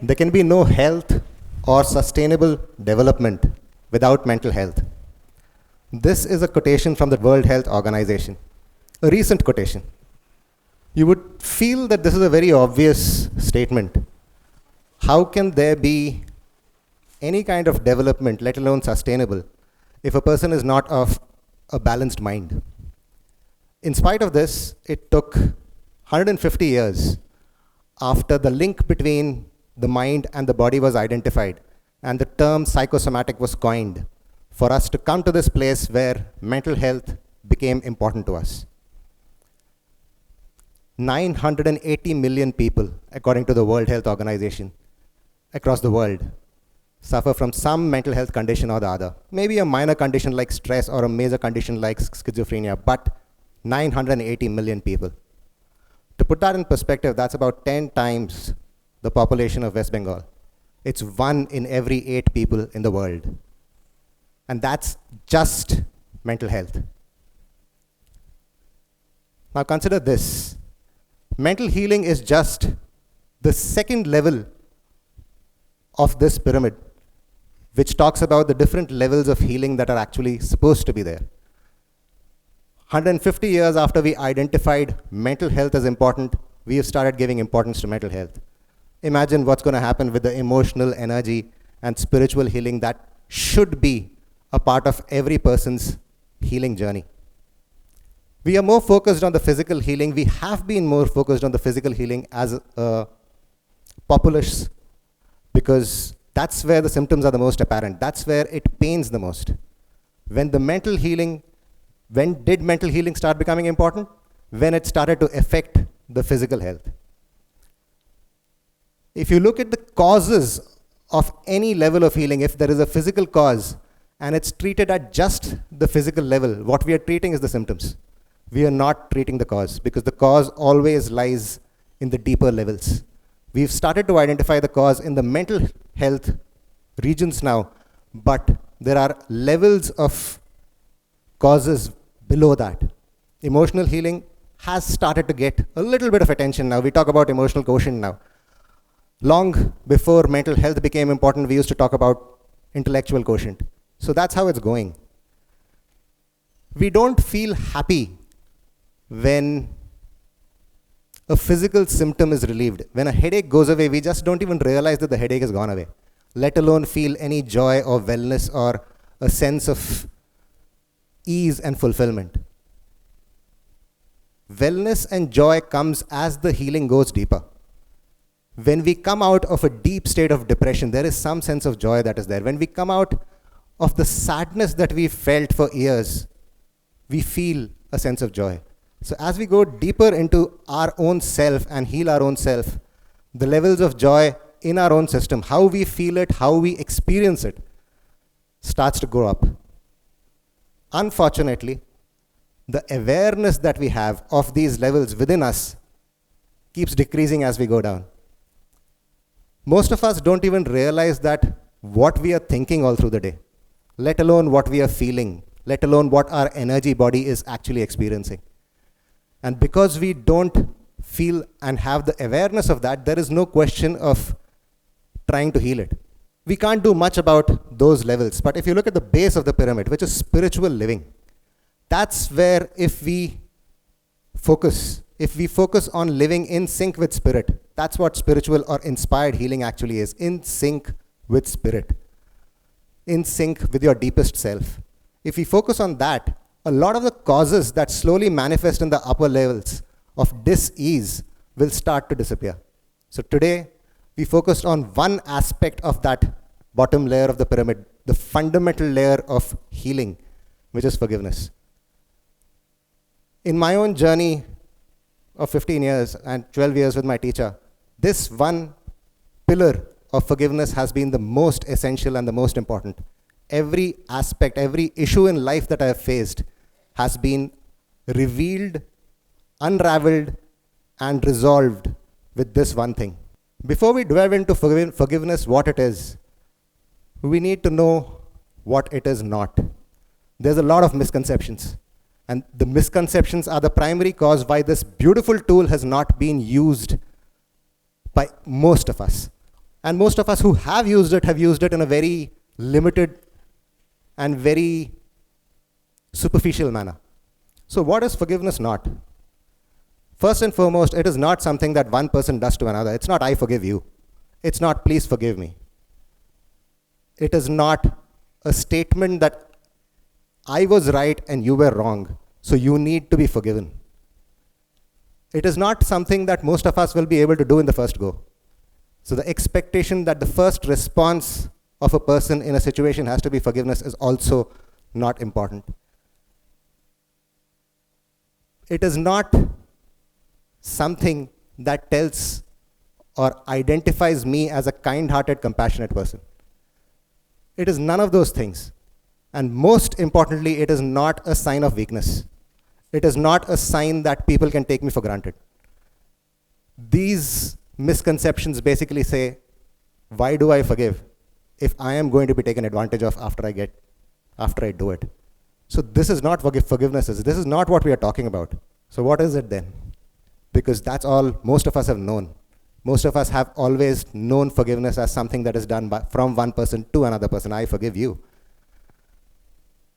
There can be no health or sustainable development without mental health. This is a quotation from the World Health Organization, a recent quotation. You would feel that this is a very obvious statement. How can there be any kind of development, let alone sustainable, if a person is not of a balanced mind? In spite of this, it took 150 years after the link between the mind and the body was identified and the term psychosomatic was coined for us to come to this place where mental health became important to us. 980 million people, according to the World Health Organization, across the world, suffer from some mental health condition or the other. Maybe a minor condition like stress or a major condition like schizophrenia, but 980 million people. To put that in perspective, that's about 10 times the population of West Bengal. It's 1 in every 8 people in the world. And that's just mental health. Now consider this. Mental healing is just the second level of this pyramid, which talks about the different levels of healing that are actually supposed to be there. 150 years after we identified mental health as important, we have started giving importance to mental health. Imagine what's going to happen with the emotional energy and spiritual healing that should be a part of every person's healing journey. We are more focused on the physical healing. We have been more focused on the physical healing as a populace because that's where the symptoms are the most apparent. That's where it pains the most. When did mental healing start becoming important? When it started to affect the physical health. If you look at the causes of any level of healing, if there is a physical cause and it's treated at just the physical level, what we are treating is the symptoms. We are not treating the cause because the cause always lies in the deeper levels. We've started to identify the cause in the mental health regions now, but there are levels of causes below that. Emotional healing has started to get a little bit of attention now. We talk about emotional quotient now. Long before mental health became important, we used to talk about intellectual quotient. So that's how it's going. We don't feel happy when a physical symptom is relieved. When a headache goes away, we just don't even realize that the headache has gone away, let alone feel any joy or wellness or a sense of ease and fulfillment. Wellness and joy comes as the healing goes deeper. When we come out of a deep state of depression, there is some sense of joy that is there. When we come out of the sadness that we felt for years, we feel a sense of joy. So as we go deeper into our own self and heal our own self, the levels of joy in our own system, how we feel it, how we experience it, starts to go up. Unfortunately, the awareness that we have of these levels within us keeps decreasing as we go down. Most of us don't even realize that what we are thinking all through the day, let alone what we are feeling, let alone what our energy body is actually experiencing. And because we don't feel and have the awareness of that, there is no question of trying to heal it. We can't do much about those levels. But if you look at the base of the pyramid, which is spiritual living, that's where if we focus on living in sync with spirit, that's what spiritual or inspired healing actually is, in sync with spirit, in sync with your deepest self. If we focus on that, a lot of the causes that slowly manifest in the upper levels of dis-ease will start to disappear. So today, we focused on one aspect of that bottom layer of the pyramid, the fundamental layer of healing, which is forgiveness. In my own journey of 15 years and 12 years with my teacher, this one pillar of forgiveness has been the most essential and the most important. Every aspect, every issue in life that I have faced has been revealed, unraveled, and resolved with this one thing. Before we delve into forgiveness, what it is, we need to know what it is not. There's a lot of misconceptions. And the misconceptions are the primary cause why this beautiful tool has not been used by most of us. And most of us who have used it in a very limited and very superficial manner. So what is forgiveness not? First and foremost, it is not something that one person does to another. It's not I forgive you. It's not please forgive me. It is not a statement that I was right and you were wrong, so you need to be forgiven. It is not something that most of us will be able to do in the first go. So the expectation that the first response of a person in a situation has to be forgiveness is also not important. It is not something that tells or identifies me as a kind-hearted, compassionate person. It is none of those things. And most importantly, it is not a sign of weakness. It is not a sign that people can take me for granted. These misconceptions basically say, why do I forgive if I am going to be taken advantage of after I do it? So this is not what forgiveness is. This is not what we are talking about. So what is it then? Because that's all most of us have known. Most of us have always known forgiveness as something that is done from one person to another person. I forgive you.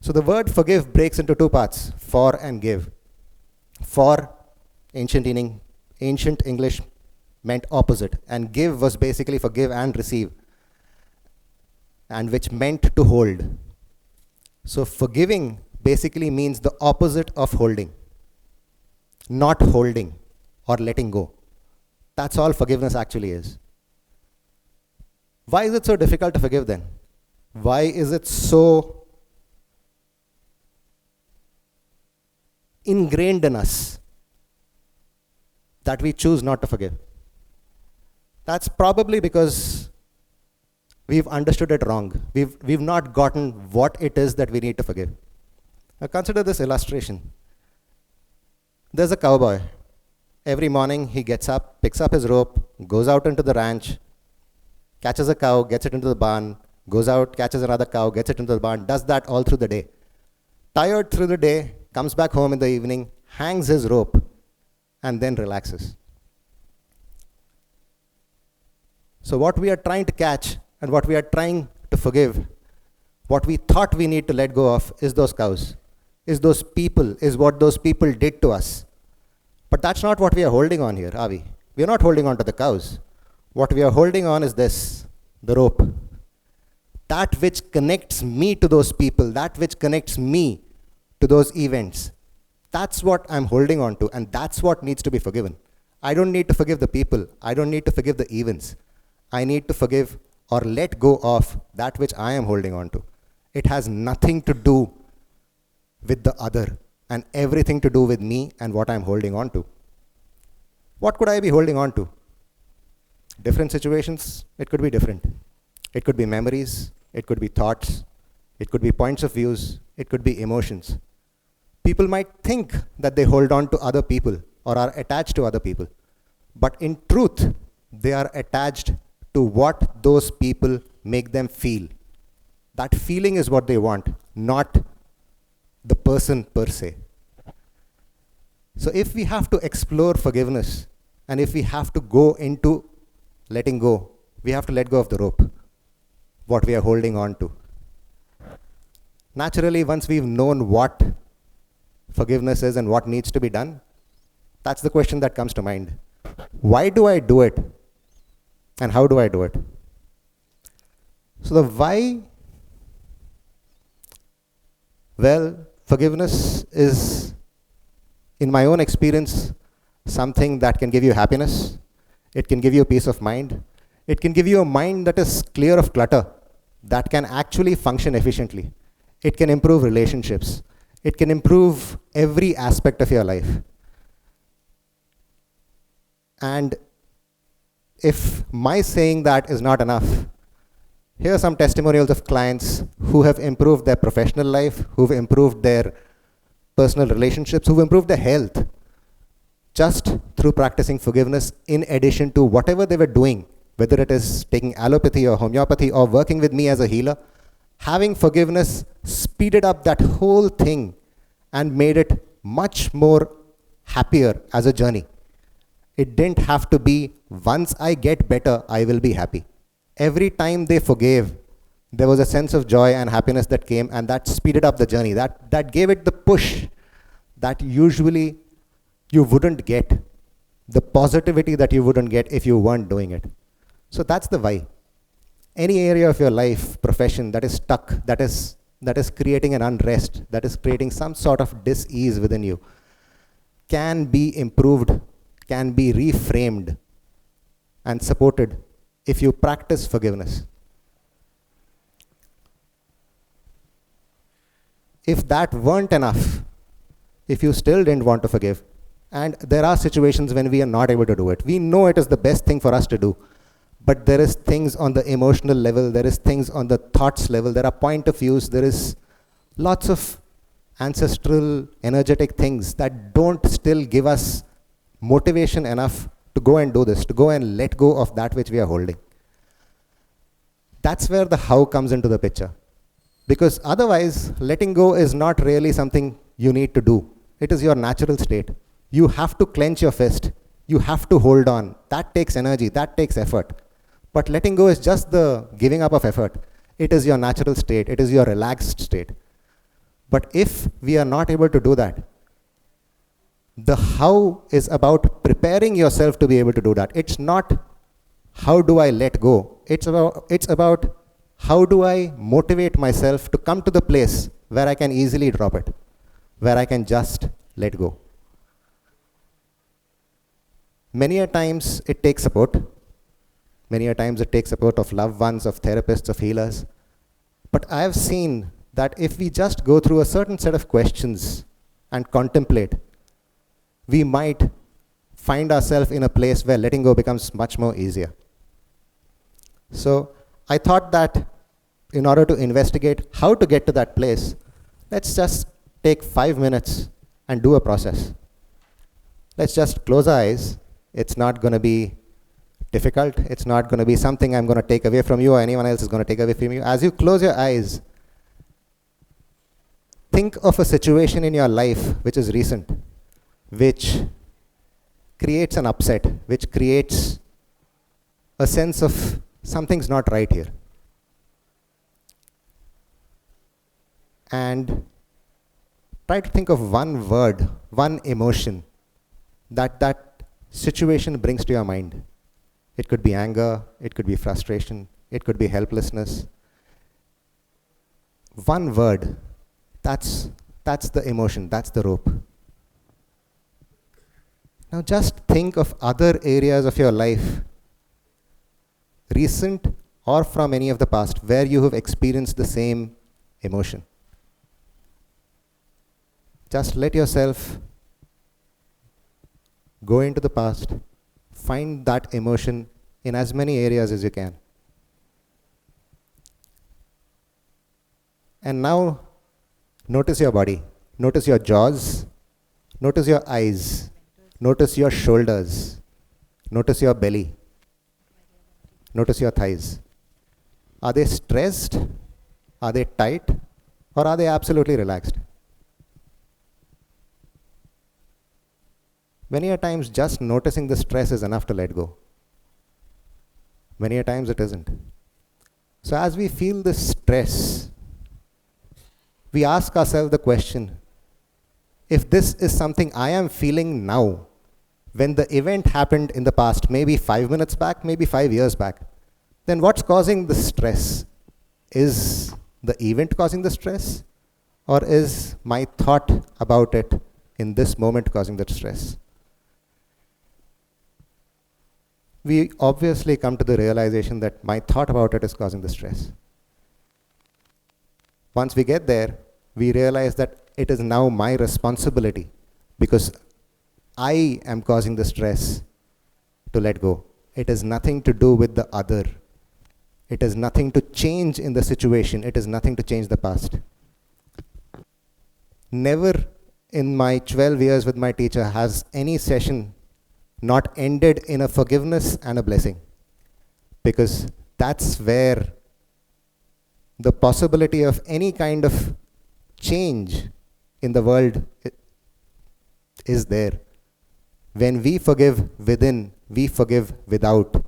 So the word forgive breaks into two parts, for and give. For, ancient English meant opposite, and give was basically for give and receive, and which meant to hold. So forgiving basically means the opposite of holding, not holding or letting go. That's all forgiveness actually is. Why is it so difficult to forgive then? Why is it so ingrained in us that we choose not to forgive? That's probably because we've understood it wrong. We've not gotten what it is that we need to forgive. Now consider this illustration. There's a cowboy. Every morning he gets up, picks up his rope, goes out into the ranch, catches a cow, gets it into the barn, goes out, catches another cow, gets it into the barn, does that all through the day. Tired through the day, comes back home in the evening, hangs his rope, and then relaxes. So what we are trying to catch and what we are trying to forgive, what we thought we need to let go of is those cows, is those people, is what those people did to us. But that's not what we are holding on here, are we? We are not holding on to the cows. What we are holding on is this, the rope. That which connects me to those people, that which connects me to those events. That's what I'm holding on to, and that's what needs to be forgiven. I don't need to forgive the people. I don't need to forgive the events. I need to forgive or let go of that which I am holding on to. It has nothing to do with the other and everything to do with me and what I'm holding on to. What could I be holding on to? Different situations, it could be different. It could be memories, it could be thoughts, it could be points of views, it could be emotions. People might think that they hold on to other people or are attached to other people. But in truth, they are attached to what those people make them feel. That feeling is what they want, not the person per se. So if we have to explore forgiveness, and if we have to go into letting go, we have to let go of the rope, what we are holding on to. Naturally, once we've known what forgiveness is and what needs to be done, that's the question that comes to mind. Why do I do it? And how do I do it? So the why, well, forgiveness is, in my own experience, something that can give you happiness. It can give you peace of mind. It can give you a mind that is clear of clutter, that can actually function efficiently. It can improve relationships. It can improve every aspect of your life. And if my saying that is not enough, here are some testimonials of clients who have improved their professional life, who've improved their personal relationships, who've improved their health, just through practicing forgiveness in addition to whatever they were doing, whether it is taking allopathy or homeopathy or working with me as a healer. Having forgiveness speeded up that whole thing and made it much more happier as a journey. It didn't have to be, once I get better, I will be happy. Every time they forgave, there was a sense of joy and happiness that came, and that speeded up the journey. That gave it the push that usually you wouldn't get, the positivity that you wouldn't get if you weren't doing it. So that's the why. Any area of your life, profession that is stuck, that is creating an unrest, that is creating some sort of dis-ease within you, can be improved, can be reframed and supported if you practice forgiveness. If that weren't enough, if you still didn't want to forgive, and there are situations when we are not able to do it, we know it is the best thing for us to do, but there is things on the emotional level, there is things on the thoughts level, there are point of views, there is lots of ancestral, energetic things that don't still give us motivation enough to go and do this, to go and let go of that which we are holding. That's where the how comes into the picture. Because otherwise, letting go is not really something you need to do. It is your natural state. You have to clench your fist. You have to hold on. That takes energy. That takes effort. But letting go is just the giving up of effort. It is your natural state. It is your relaxed state. But if we are not able to do that, the how is about preparing yourself to be able to do that. It's not how do I let go. It's about how do I motivate myself to come to the place where I can easily drop it, where I can just let go. Many a times it takes support. Many a times it takes support of loved ones, of therapists, of healers. But I have seen that if we just go through a certain set of questions and contemplate, we might find ourselves in a place where letting go becomes much more easier. So I thought that in order to investigate how to get to that place, let's just take 5 minutes and do a process. Let's just close our eyes. It's not going to be difficult. It's not going to be something I'm going to take away from you or anyone else is going to take away from you. As you close your eyes, think of a situation in your life which is recent, which creates an upset, which creates a sense of something's not right here. And try to think of one word, one emotion that situation brings to your mind. It could be anger, it could be frustration, it could be helplessness. One word, that's the emotion, that's the rope. Now just think of other areas of your life, recent or from any of the past, where you have experienced the same emotion. Just let yourself go into the past, find that emotion in as many areas as you can. And now notice your body, notice your jaws, notice your eyes, notice your shoulders, notice your belly, notice your thighs. Are they stressed? Are they tight? Or are they absolutely relaxed? Many a times just noticing the stress is enough to let go. Many a times it isn't. So as we feel this stress, we ask ourselves the question, if this is something I am feeling now, when the event happened in the past, maybe 5 minutes back, maybe 5 years back, then what's causing the stress? Is the event causing the stress? Or is my thought about it in this moment causing the stress? We obviously come to the realization that my thought about it is causing the stress. Once we get there, we realize that it is now my responsibility, because I am causing the stress, to let go. It has nothing to do with the other. It has nothing to change in the situation. It has nothing to change the past. Never in my 12 years with my teacher has any session not ended in a forgiveness and a blessing, because that's where the possibility of any kind of change in the world is there. When we forgive within, we forgive without.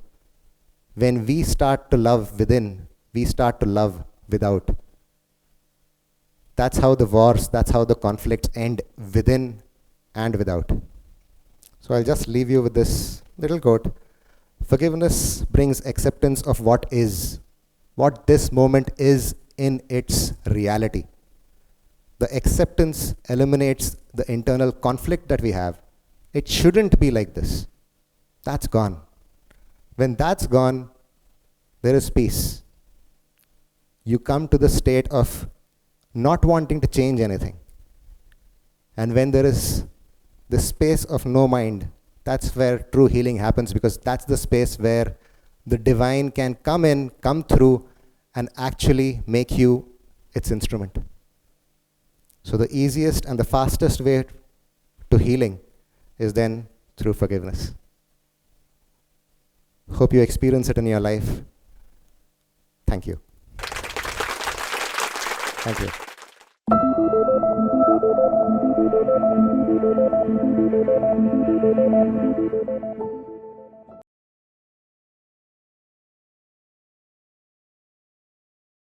When we start to love within, we start to love without. That's how the wars, that's how the conflicts end, within and without. So I'll just leave you with this little quote. Forgiveness brings acceptance of what is, what this moment is in its reality. The acceptance eliminates the internal conflict that we have. It shouldn't be like this. That's gone. When that's gone, there is peace. You come to the state of not wanting to change anything. And when there is this space of no mind, that's where true healing happens, because that's the space where the divine can come in, come through, and actually make you its instrument. So the easiest and the fastest way to healing is then through forgiveness. Hope you experience it in your life. Thank you. Thank you.